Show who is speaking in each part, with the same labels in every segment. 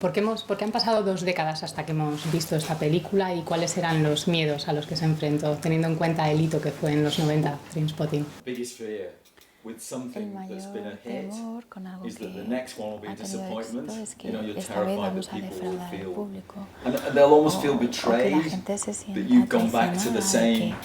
Speaker 1: ¿Por qué han pasado 2 décadas hasta que hemos visto esta película y cuáles eran los miedos a los que se enfrentó, teniendo en cuenta el hito que fue en los 90, Trainspotting?
Speaker 2: El mayor temor con algo que ha tenido éxito es que esta vez vamos a defraudar al público o que la gente se sienta traicionada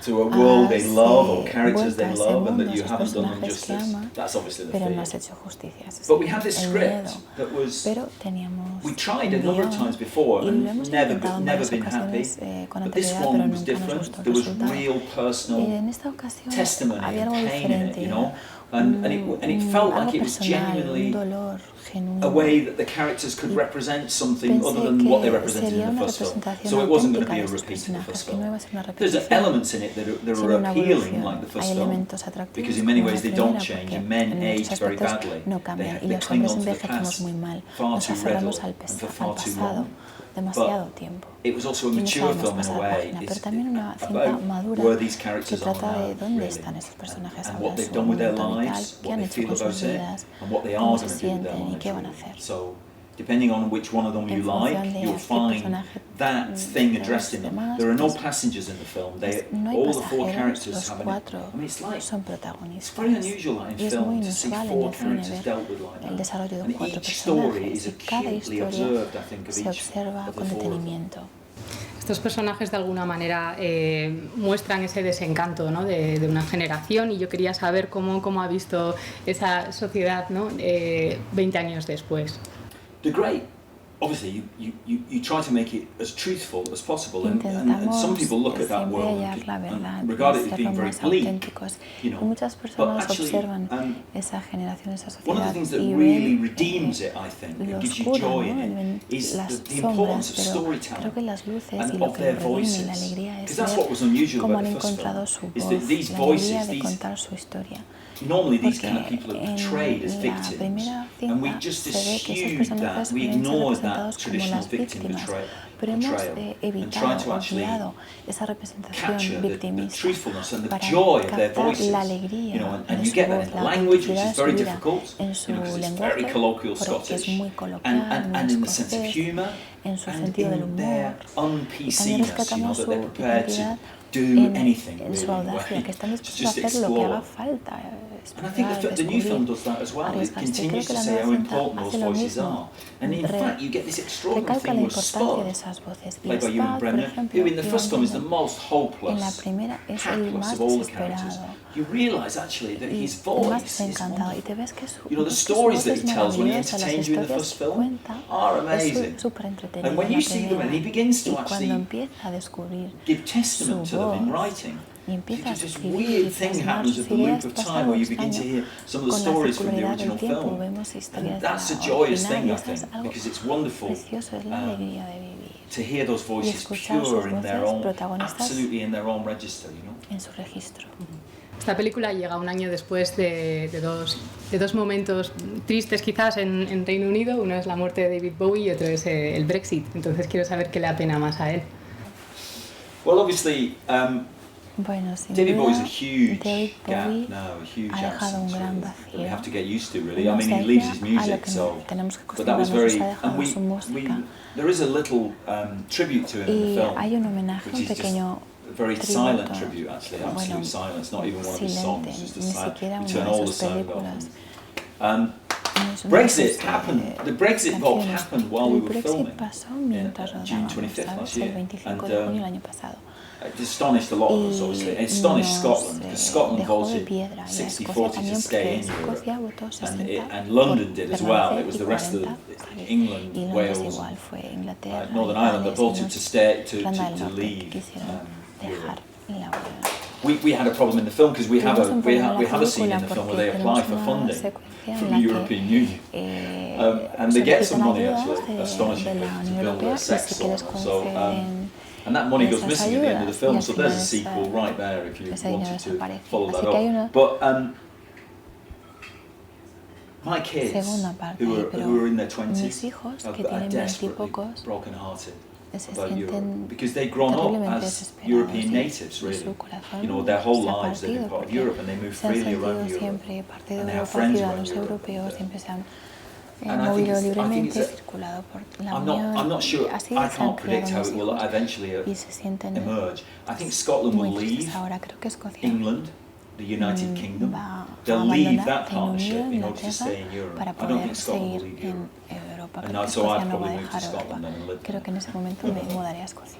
Speaker 3: to a world they love or
Speaker 2: has
Speaker 3: characters they
Speaker 2: vuelto a ese
Speaker 3: love and
Speaker 2: mundo,
Speaker 3: that you
Speaker 2: esos
Speaker 3: haven't done them
Speaker 2: personajes que
Speaker 3: justice.
Speaker 2: ama,
Speaker 3: That's obviously the
Speaker 2: pero no
Speaker 3: fear.
Speaker 2: has hecho justicia. Ese es
Speaker 3: But we had this
Speaker 2: el
Speaker 3: script
Speaker 2: miedo.
Speaker 3: that was.
Speaker 2: Pero teníamos
Speaker 3: We tried a
Speaker 2: un
Speaker 3: number of
Speaker 2: guión
Speaker 3: times before
Speaker 2: y
Speaker 3: and
Speaker 2: lo hemos
Speaker 3: never
Speaker 2: intentado en
Speaker 3: been
Speaker 2: varias
Speaker 3: happy.
Speaker 2: ocasiones con
Speaker 3: But this
Speaker 2: anterioridad, pero
Speaker 3: one was
Speaker 2: nunca nos
Speaker 3: different.
Speaker 2: gustó el
Speaker 3: There was
Speaker 2: resultado.
Speaker 3: real personal
Speaker 2: En esta ocasión
Speaker 3: testimony
Speaker 2: había
Speaker 3: and
Speaker 2: algo
Speaker 3: pain in it,
Speaker 2: diferente,
Speaker 3: you know, and it felt
Speaker 2: algo
Speaker 3: like it was
Speaker 2: personal,
Speaker 3: genuinely
Speaker 2: un dolor genuino.
Speaker 3: a way that the characters could represent something other
Speaker 2: Pensé
Speaker 3: than what they
Speaker 2: que
Speaker 3: represented
Speaker 2: sería
Speaker 3: in the
Speaker 2: una
Speaker 3: first film.
Speaker 2: representación
Speaker 3: So it wasn't going to
Speaker 2: auténtica
Speaker 3: be
Speaker 2: de
Speaker 3: a
Speaker 2: esos
Speaker 3: repeat of the
Speaker 2: personajes,
Speaker 3: first
Speaker 2: que no
Speaker 3: film.
Speaker 2: iba a ser una
Speaker 3: There's
Speaker 2: repetición,
Speaker 3: elements in it that
Speaker 2: sino
Speaker 3: are
Speaker 2: una
Speaker 3: appealing,
Speaker 2: evolución.
Speaker 3: like the first
Speaker 2: Hay
Speaker 3: film,
Speaker 2: elementos atractivos
Speaker 3: because in many
Speaker 2: como la
Speaker 3: ways they
Speaker 2: primera,
Speaker 3: don't change,
Speaker 2: porque
Speaker 3: and men
Speaker 2: en
Speaker 3: age
Speaker 2: muchos
Speaker 3: very
Speaker 2: aspectos
Speaker 3: badly.
Speaker 2: no cambian y
Speaker 3: They
Speaker 2: los
Speaker 3: cling
Speaker 2: hombres
Speaker 3: on to the
Speaker 2: envejecemos
Speaker 3: past
Speaker 2: muy mal,
Speaker 3: far
Speaker 2: nos
Speaker 3: too
Speaker 2: aferramos
Speaker 3: readily
Speaker 2: al
Speaker 3: and for far too
Speaker 2: pasado
Speaker 3: long.
Speaker 2: demasiado tiempo.
Speaker 3: It was also a
Speaker 2: Y no
Speaker 3: mature
Speaker 2: sabemos
Speaker 3: film in a
Speaker 2: pasar
Speaker 3: way.
Speaker 2: página, pero
Speaker 3: It's
Speaker 2: también una cinta
Speaker 3: about
Speaker 2: madura
Speaker 3: where these
Speaker 2: que
Speaker 3: characters are
Speaker 2: trata de
Speaker 3: now,
Speaker 2: dónde
Speaker 3: really,
Speaker 2: están esos personajes
Speaker 3: and
Speaker 2: ahora,
Speaker 3: what they've
Speaker 2: su
Speaker 3: done with their
Speaker 2: momento vital,
Speaker 3: lives,
Speaker 2: qué
Speaker 3: what
Speaker 2: han
Speaker 3: they
Speaker 2: hecho
Speaker 3: feel
Speaker 2: con
Speaker 3: about
Speaker 2: sus
Speaker 3: it,
Speaker 2: vidas,
Speaker 3: and what they are
Speaker 2: cómo
Speaker 3: going
Speaker 2: se
Speaker 3: to do with their
Speaker 2: sienten y
Speaker 3: lives.
Speaker 2: qué van a
Speaker 3: Really.
Speaker 2: hacer.
Speaker 3: So, depending on which one of them you
Speaker 2: En función
Speaker 3: like,
Speaker 2: de
Speaker 3: you'll
Speaker 2: qué
Speaker 3: find
Speaker 2: personaje
Speaker 3: that thing
Speaker 2: te
Speaker 3: addressed in
Speaker 2: guste
Speaker 3: them.
Speaker 2: más,
Speaker 3: There are no
Speaker 2: pues,
Speaker 3: passengers in the film.
Speaker 2: no hay
Speaker 3: All the four
Speaker 2: pasajeros,
Speaker 3: characters
Speaker 2: los
Speaker 3: have
Speaker 2: cuatro
Speaker 3: I mean, it's like
Speaker 2: son
Speaker 3: it's
Speaker 2: protagonistas.
Speaker 3: very unusual like
Speaker 2: Y
Speaker 3: in
Speaker 2: es muy
Speaker 3: film to see
Speaker 2: inusual en
Speaker 3: four
Speaker 2: el cine
Speaker 3: characters
Speaker 2: ver
Speaker 3: dealt with like
Speaker 2: el
Speaker 3: that.
Speaker 2: desarrollo de
Speaker 3: And
Speaker 2: 4
Speaker 3: each story is
Speaker 2: personajes y cada
Speaker 3: acutely
Speaker 2: historia
Speaker 3: observed, I think, of
Speaker 2: se
Speaker 3: each
Speaker 2: observa
Speaker 3: of the
Speaker 2: con
Speaker 3: four of them.
Speaker 2: detenimiento.
Speaker 1: Estos personajes de alguna manera muestran ese desencanto, ¿no? de una generación, y yo quería saber cómo ha visto esa sociedad, ¿no? 20 años después.
Speaker 3: The great, obviously, you try to make it as truthful as possible, and some people look at that
Speaker 2: Intentamos
Speaker 3: world
Speaker 2: siempre hallar la verdad
Speaker 3: and
Speaker 2: y
Speaker 3: regard it as
Speaker 2: ser
Speaker 3: being
Speaker 2: lo
Speaker 3: very
Speaker 2: más
Speaker 3: bleak.
Speaker 2: auténticos.
Speaker 3: You
Speaker 2: Y
Speaker 3: know,
Speaker 2: muchas
Speaker 3: but
Speaker 2: personas
Speaker 3: actually,
Speaker 2: observan esa generación, esa
Speaker 3: one of the
Speaker 2: sociedad
Speaker 3: things that
Speaker 2: y
Speaker 3: really
Speaker 2: ven
Speaker 3: redeems it, I think,
Speaker 2: lo
Speaker 3: and gives you
Speaker 2: oscuro,
Speaker 3: joy
Speaker 2: ¿no?
Speaker 3: in
Speaker 2: Ven
Speaker 3: it, is
Speaker 2: las
Speaker 3: the importance
Speaker 2: sombras,
Speaker 3: of
Speaker 2: pero
Speaker 3: storytelling
Speaker 2: creo que las luces y
Speaker 3: and
Speaker 2: lo
Speaker 3: of
Speaker 2: que
Speaker 3: their
Speaker 2: lo redime,
Speaker 3: voices.
Speaker 2: la alegría es
Speaker 3: Because that's what
Speaker 2: ver
Speaker 3: was unusual
Speaker 2: cómo
Speaker 3: about
Speaker 2: han
Speaker 3: the first
Speaker 2: encontrado
Speaker 3: film,
Speaker 2: su
Speaker 3: is
Speaker 2: voz,
Speaker 3: that these
Speaker 2: la alegría
Speaker 3: voices,
Speaker 2: de
Speaker 3: these
Speaker 2: contar su historia.
Speaker 3: normally these
Speaker 2: Porque
Speaker 3: kind of people are portrayed as
Speaker 2: en la
Speaker 3: victims,
Speaker 2: primera
Speaker 3: and we
Speaker 2: cinta
Speaker 3: just
Speaker 2: se ve que esos
Speaker 3: assumed
Speaker 2: personajes
Speaker 3: that, we
Speaker 2: suelen ser
Speaker 3: ignored that
Speaker 2: representados como
Speaker 3: traditional
Speaker 2: las
Speaker 3: victim
Speaker 2: víctimas, pero
Speaker 3: portrayal
Speaker 2: hemos
Speaker 3: and tried
Speaker 2: evitado,
Speaker 3: to actually
Speaker 2: obviado esa
Speaker 3: capture
Speaker 2: representación
Speaker 3: the
Speaker 2: victimista
Speaker 3: truthfulness and the
Speaker 2: para
Speaker 3: joy of their
Speaker 2: captar
Speaker 3: voices.
Speaker 2: la alegría
Speaker 3: You know, and
Speaker 2: de
Speaker 3: you
Speaker 2: su
Speaker 3: get that
Speaker 2: voz,
Speaker 3: in
Speaker 2: la
Speaker 3: language, which
Speaker 2: autenticidad de
Speaker 3: is
Speaker 2: su
Speaker 3: very
Speaker 2: vida
Speaker 3: difficult,
Speaker 2: en su
Speaker 3: you know, because it's very
Speaker 2: lenguaje,
Speaker 3: colloquial
Speaker 2: porque es
Speaker 3: Scottish,
Speaker 2: muy coloquial, muy
Speaker 3: and in the sense of
Speaker 2: escocés,
Speaker 3: humour,
Speaker 2: en su
Speaker 3: and
Speaker 2: sentido del
Speaker 3: in their
Speaker 2: humor. Y también
Speaker 3: un-PC-ness, you know,
Speaker 2: rescatamos
Speaker 3: that
Speaker 2: su
Speaker 3: they're prepared to
Speaker 2: identidad
Speaker 3: do anything,
Speaker 2: en
Speaker 3: really,
Speaker 2: su audacia, que están
Speaker 3: to
Speaker 2: dispuestos a
Speaker 3: just
Speaker 2: hacer lo que haga
Speaker 3: explore.
Speaker 2: falta,
Speaker 3: And I think
Speaker 2: explorar,
Speaker 3: the new film
Speaker 2: descubrir,
Speaker 3: does that as well. It
Speaker 2: arriesgarse. Creo
Speaker 3: continues
Speaker 2: que
Speaker 3: to
Speaker 2: la
Speaker 3: say how
Speaker 2: nueva cinta
Speaker 3: important those
Speaker 2: hace lo
Speaker 3: voices
Speaker 2: mismo,
Speaker 3: are. And in fact, you get this extraordinary
Speaker 2: recalca
Speaker 3: thing
Speaker 2: la
Speaker 3: with
Speaker 2: importancia
Speaker 3: Spud,
Speaker 2: de esas voces. Y
Speaker 3: played by Ewan
Speaker 2: Spud, por
Speaker 3: Brenner,
Speaker 2: ejemplo,
Speaker 3: who in the first film is the most
Speaker 2: en la
Speaker 3: hopeless,
Speaker 2: primera es el
Speaker 3: hapless
Speaker 2: más
Speaker 3: of all the characters.
Speaker 2: desesperado
Speaker 3: You realise actually that
Speaker 2: y
Speaker 3: his
Speaker 2: el más
Speaker 3: voice is
Speaker 2: desencantado, y
Speaker 3: wonderful.
Speaker 2: te ves que su,
Speaker 3: You know, the
Speaker 2: ves que su
Speaker 3: stories
Speaker 2: voz
Speaker 3: that
Speaker 2: es
Speaker 3: he tells when he
Speaker 2: maravillosa, las
Speaker 3: entertains you in the
Speaker 2: historias
Speaker 3: first
Speaker 2: que
Speaker 3: film
Speaker 2: cuenta
Speaker 3: are
Speaker 2: es
Speaker 3: amazing.
Speaker 2: súper entretenido.
Speaker 3: And when
Speaker 2: La
Speaker 3: you see them and he
Speaker 2: primera,
Speaker 3: begins to
Speaker 2: y cuando
Speaker 3: actually
Speaker 2: empieza a descubrir
Speaker 3: give testament
Speaker 2: su
Speaker 3: to them in
Speaker 2: voz
Speaker 3: writing,
Speaker 2: y empieza a
Speaker 3: this
Speaker 2: escribir
Speaker 3: weird
Speaker 2: y
Speaker 3: thing
Speaker 2: plasmar
Speaker 3: happens
Speaker 2: sus
Speaker 3: with the loop
Speaker 2: ideas,
Speaker 3: of
Speaker 2: pasa
Speaker 3: time
Speaker 2: algo
Speaker 3: where you begin to
Speaker 2: extraño
Speaker 3: hear some of the
Speaker 2: con la
Speaker 3: stories from the
Speaker 2: circularidad
Speaker 3: original
Speaker 2: del tiempo,
Speaker 3: film.
Speaker 2: vemos historias
Speaker 3: And
Speaker 2: de
Speaker 3: that's a
Speaker 2: la
Speaker 3: joyous
Speaker 2: original
Speaker 3: thing,
Speaker 2: y
Speaker 3: I
Speaker 2: eso es
Speaker 3: think,
Speaker 2: algo
Speaker 3: because it's wonderful
Speaker 2: precioso, es la alegría de vivir
Speaker 3: to hear those
Speaker 2: y
Speaker 3: voices
Speaker 2: escuchar sus
Speaker 3: pure in their
Speaker 2: voces
Speaker 3: own,
Speaker 2: protagonistas
Speaker 3: absolutely in their own register, you know.
Speaker 2: en su registro.
Speaker 1: Esta película llega un año después de dos momentos tristes quizás en Reino Unido. Uno es la muerte de David Bowie y otro es el Brexit. Entonces quiero saber qué le apena más a él.
Speaker 3: Well, obviously,
Speaker 2: Bueno, sin
Speaker 3: David
Speaker 2: duda,
Speaker 3: Bowie's a huge
Speaker 2: David
Speaker 3: gap
Speaker 2: Bowie
Speaker 3: now, a huge
Speaker 2: ha dejado un
Speaker 3: absence
Speaker 2: gran
Speaker 3: really, that we
Speaker 2: vacío.
Speaker 3: have to get used to really. I
Speaker 2: Una
Speaker 3: mean, he leaves his
Speaker 2: ausencia a lo
Speaker 3: music,
Speaker 2: que
Speaker 3: so
Speaker 2: tenemos que
Speaker 3: but that was
Speaker 2: acostumbrarnos,
Speaker 3: very,
Speaker 2: ha
Speaker 3: and
Speaker 2: dejado su música.
Speaker 3: there is a little tribute to him in
Speaker 2: Y
Speaker 3: the film,
Speaker 2: hay un homenaje,
Speaker 3: which
Speaker 2: un
Speaker 3: is just
Speaker 2: pequeño
Speaker 3: a very silent tribute, actually, absolute
Speaker 2: bueno,
Speaker 3: silence, not even one of his songs,
Speaker 2: silente,
Speaker 3: just a
Speaker 2: ni
Speaker 3: silent.
Speaker 2: siquiera
Speaker 3: We
Speaker 2: una
Speaker 3: turn
Speaker 2: de
Speaker 3: all the
Speaker 2: sus
Speaker 3: sound
Speaker 2: películas.
Speaker 3: off.
Speaker 2: Es una
Speaker 3: Brexit
Speaker 2: de sus,
Speaker 3: happened. The Brexit vote
Speaker 2: canciones.
Speaker 3: happened while we
Speaker 2: El
Speaker 3: were
Speaker 2: Brexit
Speaker 3: filming.
Speaker 2: pasó mientras
Speaker 3: June
Speaker 2: rodábamos,
Speaker 3: 25th
Speaker 2: ¿sabes?
Speaker 3: last
Speaker 2: El
Speaker 3: year.
Speaker 2: 25 de
Speaker 3: And,
Speaker 2: junio del año pasado.
Speaker 3: It astonished a lot of us, obviously. It
Speaker 2: Y
Speaker 3: astonished
Speaker 2: nos
Speaker 3: Scotland, because Scotland
Speaker 2: dejó de
Speaker 3: voted
Speaker 2: piedra, y a
Speaker 3: 60-40
Speaker 2: Escocia
Speaker 3: to
Speaker 2: también,
Speaker 3: stay
Speaker 2: porque
Speaker 3: in Europe.
Speaker 2: Escocia votó 60
Speaker 3: And London
Speaker 2: por
Speaker 3: did as well. It was
Speaker 2: permanecer
Speaker 3: the
Speaker 2: y
Speaker 3: rest of
Speaker 2: 40 salir.
Speaker 3: England,
Speaker 2: Y Londres
Speaker 3: Wales,
Speaker 2: igual, fue Inglaterra,
Speaker 3: Northern Ireland that
Speaker 2: Gales y
Speaker 3: voted to stay, to
Speaker 2: Irlanda del
Speaker 3: to
Speaker 2: Norte, que
Speaker 3: leave
Speaker 2: quisieron dejar
Speaker 3: Europe.
Speaker 2: la Unión.
Speaker 3: We had a problem in the film because we have
Speaker 2: Tuvimos un problema en
Speaker 3: we
Speaker 2: la
Speaker 3: have a scene in the
Speaker 2: película
Speaker 3: film where they
Speaker 2: porque
Speaker 3: apply for
Speaker 2: tenemos una
Speaker 3: funding
Speaker 2: secuencia
Speaker 3: from
Speaker 2: en
Speaker 3: the
Speaker 2: la
Speaker 3: European Union.
Speaker 2: que
Speaker 3: And they get some
Speaker 2: solicitan
Speaker 3: money
Speaker 2: ayudas
Speaker 3: actually,
Speaker 2: de
Speaker 3: astonishingly,
Speaker 2: la
Speaker 3: to
Speaker 2: Unión
Speaker 3: build
Speaker 2: Europea
Speaker 3: a
Speaker 2: y
Speaker 3: sex
Speaker 2: sí que les
Speaker 3: slaughter. So,
Speaker 2: conceden
Speaker 3: and that money goes
Speaker 2: esas
Speaker 3: missing at the end of the
Speaker 2: ayudas,
Speaker 3: film,
Speaker 2: y al
Speaker 3: so there's a
Speaker 2: final
Speaker 3: sequel right there if you
Speaker 2: ese dinero
Speaker 3: wanted to
Speaker 2: desaparece.
Speaker 3: follow that
Speaker 2: Así que hay una
Speaker 3: up. But my kids,
Speaker 2: segunda parte,
Speaker 3: who
Speaker 2: pero
Speaker 3: are in their 20s,
Speaker 2: mis hijos que
Speaker 3: are
Speaker 2: tienen 20 y
Speaker 3: desperately
Speaker 2: pocos
Speaker 3: broken-hearted
Speaker 2: se
Speaker 3: about Europe,
Speaker 2: sienten
Speaker 3: because they've grown up
Speaker 2: terriblemente
Speaker 3: as
Speaker 2: desesperados
Speaker 3: European
Speaker 2: y
Speaker 3: natives, really.
Speaker 2: su corazón
Speaker 3: You know, their whole
Speaker 2: se ha
Speaker 3: lives they've been
Speaker 2: partido
Speaker 3: part of Europe and they move
Speaker 2: se han
Speaker 3: freely around
Speaker 2: sentido
Speaker 3: Europe.
Speaker 2: siempre parte de
Speaker 3: And they have
Speaker 2: Europa,
Speaker 3: friends around
Speaker 2: ciudadanos
Speaker 3: Europe.
Speaker 2: europeos, siempre se han movido libremente, circulado por la Unión, y así se han criado mis hijos y se sienten muy tristes ahora. Creo que Escocia va a abandonar Reino Unido, Inglaterra, para poder seguir en Europa. Creo que Escocia no va a dejar Europa. Creo que en ese momento me mudaré a Escocia.